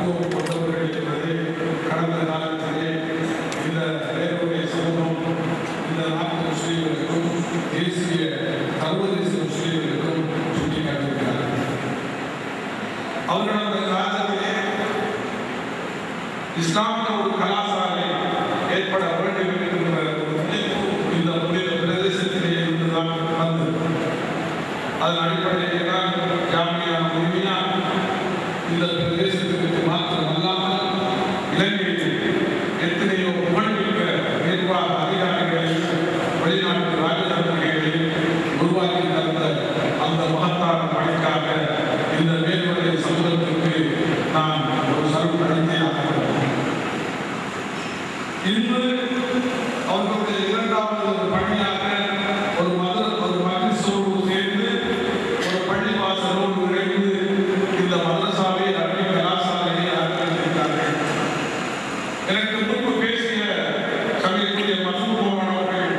பக்குவம் கொண்டவர்கள் என்பது கடந்த காலத்திலே இந்த வேறுடைய சமூகம் இந்த நாட்டு முஸ்லீம்களுக்கும் தேசிய சர்வதேச முஸ்லீம்களுக்கும் சுட்டிக்காட்டியிருக்கிறார்கள். அவர்கள் அந்த காலத்திலே இஸ்லாமிய ஒரு கலாச்சாரை ஏற்பட வேண்டும் என்கின்ற ஒரு நினைப்பு இந்த பிரதேசத்திலே இருந்துதான் வந்தது. அதன் அடிப்படையில் தான் ஜாமியா முழுமையா இந்த பிரதேசத்திற்கு மாத்திரமல்லாமல் இலங்கையில் எத்தனையோ புகழ்மிக்க நிர்வாக அதிகாரிகளையும் வெளிநாட்டு ராஜதந்திரிகளையும் உருவாக்கி தந்த அந்த மகத்தான பணிக்காக இந்த மேல்மலை சமூகத்திற்கு நான் ஒரு சர்வ அளித்தே ஆகிறேன். இன்று அவர்களுடைய இரண்டாவது பணியாக ஒரு மதரசோடு சேர்ந்து ஒரு பள்ளிவாசலோடு இணைந்து இந்த மதரசாவை அரபிக் கலாசாலையை ஆரம்பித்திருக்கிறார்கள். எனக்கு முன்பு பேசிய சமயத்திலே மசூத் மோகன் அவர்கள்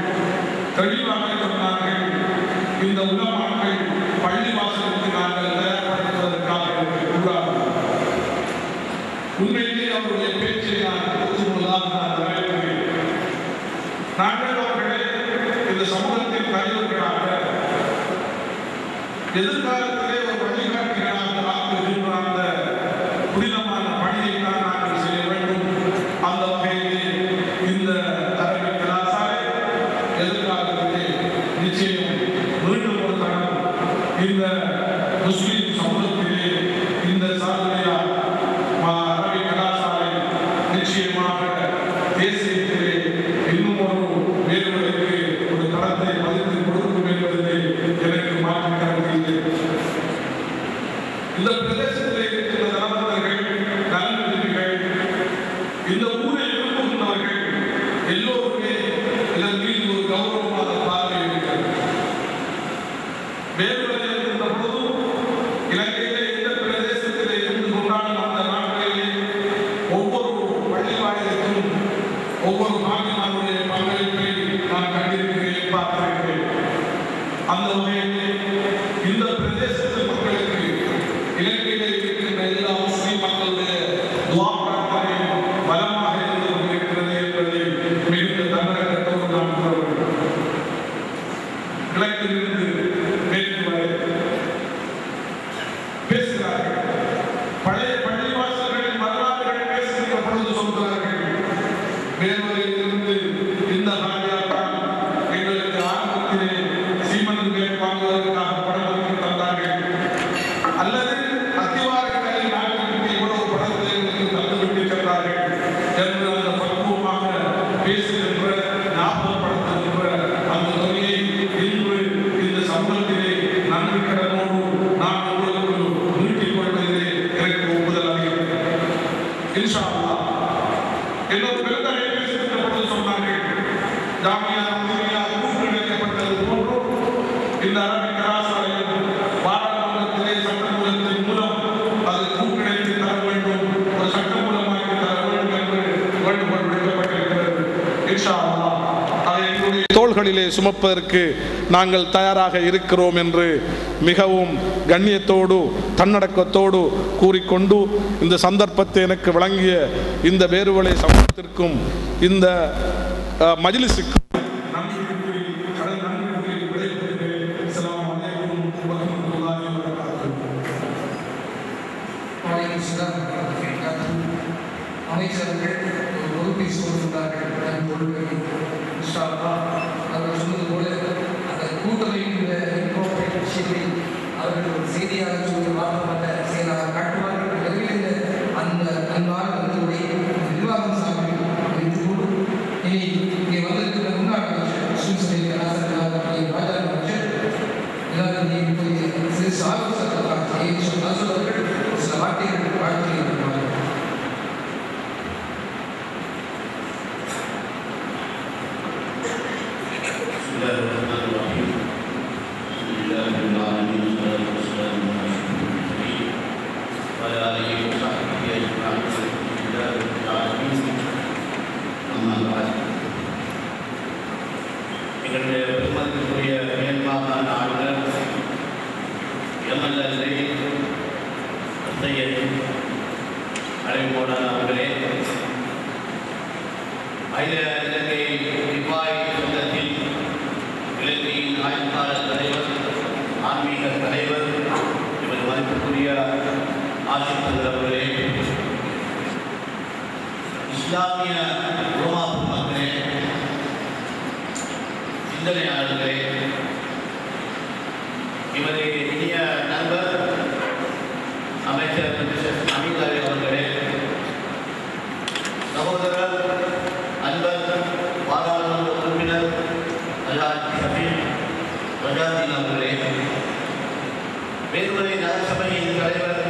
தெளிவாக சொன்னார்கள், இந்த உலமாக்கள் பள்ளிவாசலுக்கு நாங்கள் தயார்படுத்துவதற்காக கூடாது. உண்மையிலே அவருடைய பேச்சை நான் நாங்கள் அவர்களை இந்த சமூகத்தின் தலைவர்களாக எதிர்காலத்திலே ஒரு வழிகாட்டிகளாக ஆக்குகின்ற அந்த புனிதமான பணியை தான் நாங்கள் செய்ய வேண்டும். அந்த வகையிலே இந்த அரபிக் கலாசாலை எதிர்காலத்திலே நிச்சயம் மீண்டும் ஒரு தரம் இந்த முஸ்லிம் சமூகத்திலே இந்த சாதனையா அரபிக் கலாசாலை நிச்சயமாக தேசியத்திலே இன்னும் ஒரு வேறுவதற்கு ஒரு தரத்தை மதித்து கொடுக்கும் என்பதிலே எனக்கு மாற்று கருத்து இல்லை. இந்த பிரதேசத்திலே இருக்கிற நலந்தர்கள் நலன்கள் இந்த ஊரை விரும்புகின்றவர்கள் எல்லோருமே இதன் மீது ஒரு கௌரவமான பார்வை இருக்கிறது. வேறுவதை இருக்கின்ற பொழுது இலங்கையிலே இந்த பிரதேசத்திலே இருந்து கொண்டாடும் அந்த நாட்களிலே ஒவ்வொரு பள்ளிவாயிலுக்கும் ஒவ்வொரு மாநிலங்களுடைய பங்களிப்பை நான் கண்டிருக்கிறேன், பார்த்திருக்கிறேன். அந்த வகையிலே இந்த பிரதேசத்து மக்களுக்கு இலங்கையிலே இருக்கின்ற எல்லா முஸ்லிம் மக்களுடைய துஆ பிரார்த்தனையும் பலமாக இருந்து கொண்டிருக்கிறது என்பதை மிகுந்த தன்னடக்கத்தோடு நாம் கூற வேண்டும். கிழக்கிலிருந்து மேற்கு வரை பேசுகிறார்கள். பழைய பள்ளிவாசல்களின் வரலாறுகளை பேசுகின்ற பொழுது சொல்கிறார்கள், வேறுவரையிலிருந்து இந்த ராஜாக்கள் எங்களுக்கு ஆரம்பத்திலே சீமந்துகளை வாங்குவதற்காக பணத்திற்கு தந்தார்கள், அல்லது அத்திவாரங்களை நாட்டிற்கு இவ்வளவு பணத்தை எங்களுக்கு தந்துவிட்டு சென்றார்கள் என்று அந்த பக்குவமாக பேசுகின்ற ஞாபகப்படுத்துகின்ற அந்த தொகையை இன்று இந்த சமூகத்திலே நன்றி கடனோடு நான் உங்களுக்கு நீட்டிக் கொள்வதிலே எனக்கு ஒப்புதல் அளிக்கிறேன். இன்ஷா அல்லாஹ் என்னோட பெருந்தகை பேசுகின்ற பொழுது சொன்னார்கள், ஜாமியா முஸ்லிமியா கூட்டிணைக்கப்பட்டது போன்று இந்த அரபிக் கலாசாலையில் பாராளுமன்றத்திலே சட்டமூலத்தின் மூலம் அது கூட்டிணைத்து தர வேண்டும், ஒரு சட்டமூலமாக்கி தர வேண்டும் என்று வேண்டுகோள் விடுக்கப்பட்டிருக்கிறது. இன்ஷா அல்லாஹ் அதை எங்களுடைய தோள்களிலே சுமப்பதற்கு நாங்கள் தயாராக இருக்கிறோம் என்று மிகவும் கண்ணியத்தோடு தன்னடக்கத்தோடு கூறிக்கொண்டு இந்த சந்தர்ப்பத்தை எனக்கு வழங்கிய இந்த வேறுவலை சமூகத்திற்கும் இந்த மஜ்லிஸுக்கும் அமைச்சர்கள் பொறுப்பை சொல்கிறார்கள். அவர்கள் சொன்னது போல அந்த கூட்டமைப்பின் விஷயத்தை அவர்கள் ஒரு செய்தியாக சொல்லி மாற்றப்பட்ட செயலாக காட்டுவார்கள். எனவே அந்த அன்பான உடைய நிர்வாகம் சார்பில் வைத்துக் கொண்டு இனி இங்கே வந்திருக்கிற முன்னாள் அமைச்சர் ராஜா அமைச்சர் எல்லாரும் சிறு ஆலோசகர்கள் சில வார்த்தைகள் வாழ்க்கையில் الحمد لله رب العالمين والصلاة والسلام على رسول الله போனார் அவர்களே, அகில இலங்கை நிர்வாகி சங்கத்தில் இலங்கையின் ஆய்வுக்கால தலைவர், ஆன்மீக தலைவர், இவர் மதிப்புக்குரிய ஆசிரியர் அவர்களே, இஸ்லாமிய ரோமாபுரி மக்களே, சிந்தனையாளர்களே, இவரை இனிய நண்பர் அமைச்சர் அமிதாரி அவர்களே, சகோதரர் அன்பர் பாராளுமன்ற உறுப்பினர் அல்ஹாஜ் ஷபீர் ரஜாதீன் அவர்களே, வேறுவரை நகரசபையின் தலைவர்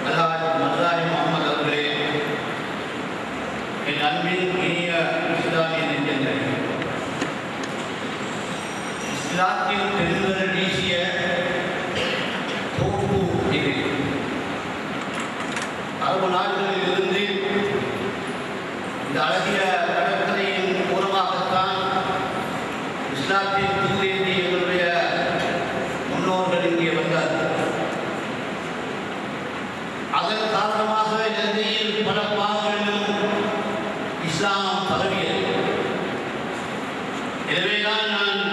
அல்ஹாஜ் மர்தாய் முகமது அவர்களே, என் அன்பின் இனிய இஸ்லாமிய நெஞ்சங்களே, இஸ்லாத்தில் பெருந்தர் வீசிய தோப்பு இது. அரபு நாடுகளில் இருந்து இந்த அழகிய கடற்கரையின் மூலமாகத்தான் இஸ்லாத்தின் தூதேந்தி எங்களுடைய முன்னோர்கள் இங்கே வந்தார்கள். அதன் காரணமாக இலங்கையில் பல பாகங்களிலும் இஸ்லாம் பரவியது. எனவேதான் நான்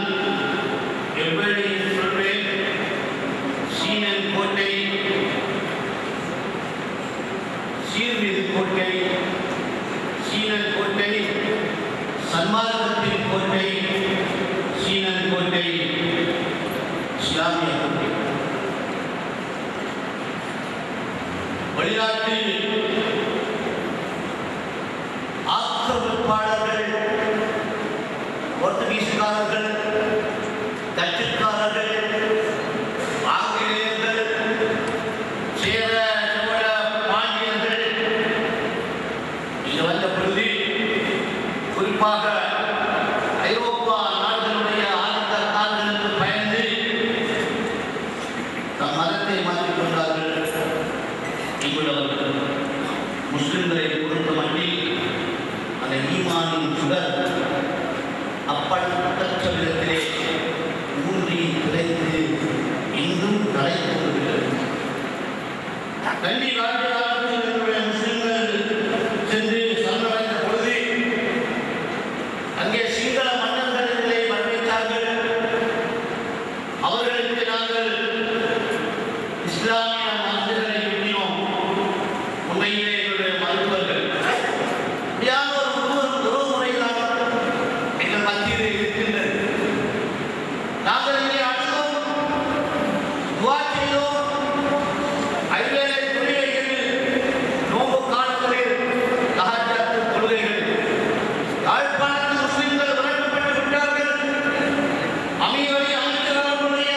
எப்படி சொல்வேன், சீனன் கோட்டை, சீர்மீது கோட்டை, சீனன் கோட்டை, சன்மார்க்கத்தின் கோட்டை, சீனன் கோட்டை, இஸ்லாமிய கோட்டை. வெளிநாட்டில் ஆக்கிரமிப்பாளர்கள், போர்த்துகீஸ்காரர்கள், டச்சுக்காரர்கள், ஆங்கிலேயர்கள், சேர சோழ பாண்டியர்கள் இங்கு வந்த பொழுது குறிப்பாக ஐரோப்பா நாடுகளுடைய ஆதிக்கக்காரர்களுக்கு பயந்து தம் மதத்தை மாற்றிக்கொண்டார்கள். இங்குள்ளவர்கள் முஸ்லிம்களை பொறுத்த மட்டில் அந்த ஈமானின் சுடர் அப்பட்ட விதத்திலே ஊன்றி திளைத்து இன்றும் தலைத்து கொண்டிருக்கிறது. கல்வி காலத்தில் முஸ்லிம்கள் சென்று சரணடைந்த பொழுது அங்கே சிங்கள மன்னர்களிலே வரவேற்றார்கள். அவர்களுக்கு நாங்கள் இஸ்லாமிய மருந்துகளை விட்டினோம். உண்மையிலே எங்களுடைய மருத்துவர்கள் உறவு முறைதான் எங்கள் மத்தியிலே இருக்கின்றது. நாங்கள் இங்கே அழுதோம், துவா செய்தோம், ஐவேளை தொழுகைகள், நோன்பு காலங்களில் தஹஜ்ஜத் தொழுகைகள். யாழ்ப்பாணத்தில் முஸ்லிம்கள் விரட்டப்பட்டு விட்டார்கள். அமீரலி அமைச்சர்களுடைய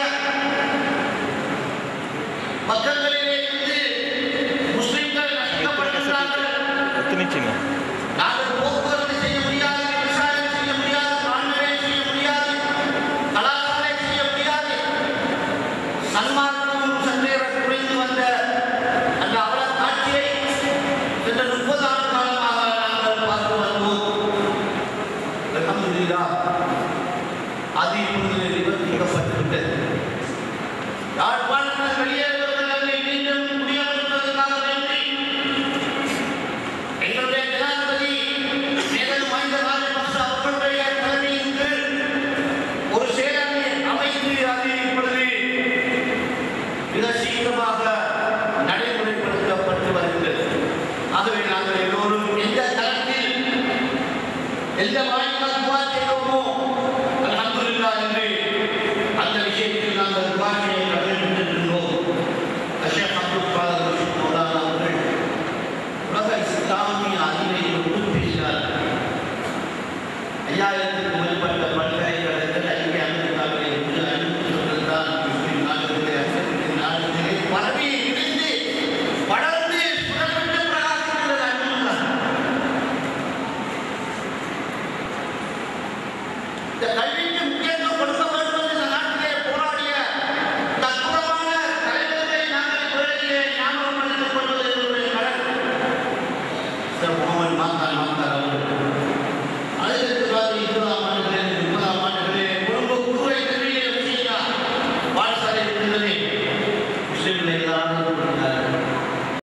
பக்கங்களிலே இருந்து முஸ்லிம்கள் நஷ்டப்பட்டிருக்கிறார்கள். நாங்கள் போக்குவரத்து செய்ய முடியாது, விவசாயம் செய்ய முடியாது, கால்நடை செய்ய முடியாது, கலாச்சாரம் செய்ய முடியாது. சன்மார்க்கம் சற்றேற குறைந்து வந்த அந்த அவல காட்சியை சென்ற 30 ஆண்டு காலமாக நாங்கள் பார்த்து வருவோம். அல்ஹம்துலில்லாஹ், அது இப்பொழுது நிவர்த்திக்கப்பட்டுவிட்டது. யாழ்ப்பாணத்தில் வெளியேறுவதற்கு மீண்டும் குடியமர்த்துவதற்காக வேண்டி எங்களுடைய ஜனாதிபதி மேதகு மஹிந்த ராஜபக்ஷ அவர்களுடைய தலைமையின் கீழ் ஒரு செயலணி அமைத்து அது இப்பொழுது மிக சீக்கிரமாக நடைமுறைப்படுத்தப்பட்டு வருகிறது. ஆகவே நாங்கள் எல்லோரும் எந்த தளத்தில் எந்த